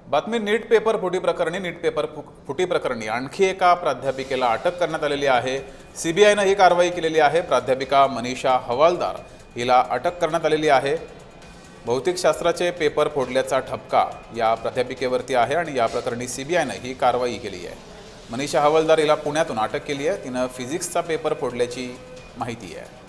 बातमी नीट पेपर फुटी प्रकरणी आणखी एका प्राध्यापिकेला अटक करण्यात आलेली आहे। सीबीआयने ही कारवाई केलेली आहे। प्राध्यापिका मनीषा हवालदार हिला अटक करण्यात आलेली आहे। भौतिकशास्त्राचे पेपर फोडल्याचा ठपका या प्राध्यापिकेवरती आहे आणि या प्रकरणी सीबीआयने ही कारवाई केली आहे। मनीषा हवालदार हिला पुण्यातून अटक केली आहे। तिने फिजिक्सचा पेपर फोडल्याची माहिती आहे।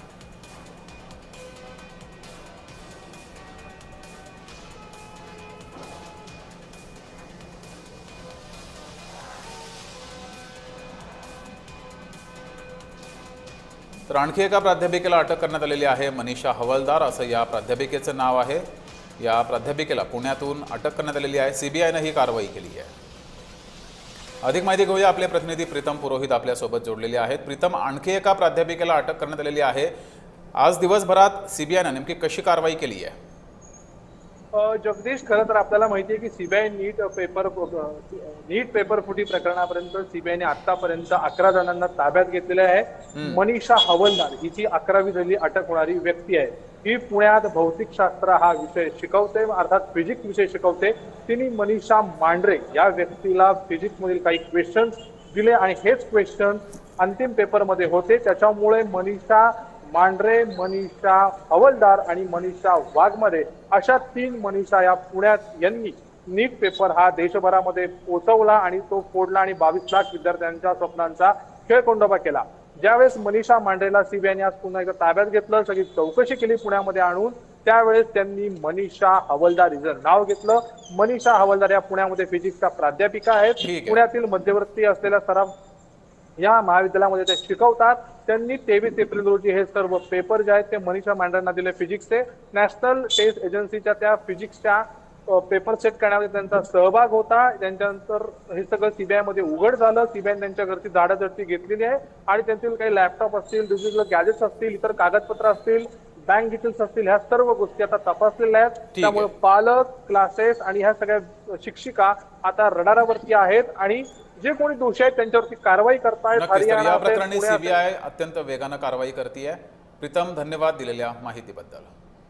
तर आणखी एका प्राध्यापिकेला अटक करण्यात आलेली आहे। मनीषा हवालदार असं या प्राध्यापिकेचं नाव आहे। या प्राध्यापिकेला पुण्यातून अटक करण्यात आलेली आहे। सीबीआयने ही कारवाई केली आहे। अधिक माहिती घेऊया, आपले प्रतिनिधी प्रीतम पुरोहित आपल्या सोबत जोडलेले आहेत। प्रीतम, आणखी एका प्राध्यापिकेला अटक करण्यात आलेली आहे। आज दिवसभरात सीबीआयने नेमकी कशी कारवाई केली आहे? जगदीश, खरं तर आपल्याला माहिती आहे की सीबीआय नीट पेपर फुटी प्रकरणापर्यंत सीबीआयने आतापर्यंत 11 जणांना ताब्यात घेतलेले आहे। मनीषा हवालदार ही जी 11वी झालेली अटक होणारी व्यक्ती आहे, ही पुण्यात भौतिकशास्त्र हा विषय शिकवते, अर्थात फिजिक्स विषय शिकवते। तिने मनीषा मांढरे या व्यक्तीला फिजिक्स मधील काही क्वेश्चन्स दिले आणि हेच क्वेश्चन अंतिम पेपरमध्ये होते। त्याच्यामुळे मनीषा मांढरे, मनीषा हवालदार आणि मनीषा वाघमारे अशा 3 मनीषा या पुण्यात यांनी नीट पेपर हा देशभरामध्ये पोहोचवला आणि तो फोडला आणि 22 लाख विद्यार्थ्यांच्या स्वप्नांचा खेळकोंडोबा केला। ज्यावेळेस मनीषा मांढरेला सीबीआयने आज पुन्हा एकदा ताब्यात घेतलं, सगळी चौकशी केली पुण्यामध्ये आणून, त्यावेळेस त्यांनी मनीषा हवालदार हिचं नाव घेतलं। मनीषा हवालदार या पुण्यामध्ये फिजिक्सच्या प्राध्यापिका आहेत। पुण्यातील मध्यवर्ती असलेल्या सराफ या महाविद्यालयामध्ये ते शिकवतात। त्यांनी 23 एप्रिल रोजी हे सर्व पेपर जे आहेत ते मनीषा मांढरेंना दिले फिजिक्सचे। नॅशनल टेस्ट एजन्सीच्या त्या फिजिक्सच्या पेपर सेट करण्यामध्ये त्यांचा सहभाग होता। त्यांच्यानंतर हे सगळं सीबीआय मध्ये उघड झालं। सीबीआय त्यांच्या घरची झाडाझडती घेतलेली आहे आणि त्यांतील काही लॅपटॉप असतील, डिजिटल गॅजेट्स असतील, इतर कागदपत्र असतील, बँक डिटेल्स असतील, ह्या सर्व गोष्टी आता तपासलेल्या आहेत। त्यामुळे पालक, क्लासेस आणि ह्या सगळ्या शिक्षिका आता रडारावरती आहेत आणि जे कोणी दोषी आहेत त्यांच्यावरती कारवाई करतायत। या प्रकरणी सीबीआय अत्यंत वेगाने कारवाई करते आहे। प्रीतम, धन्यवाद दिलेल्या माहितीबद्दल।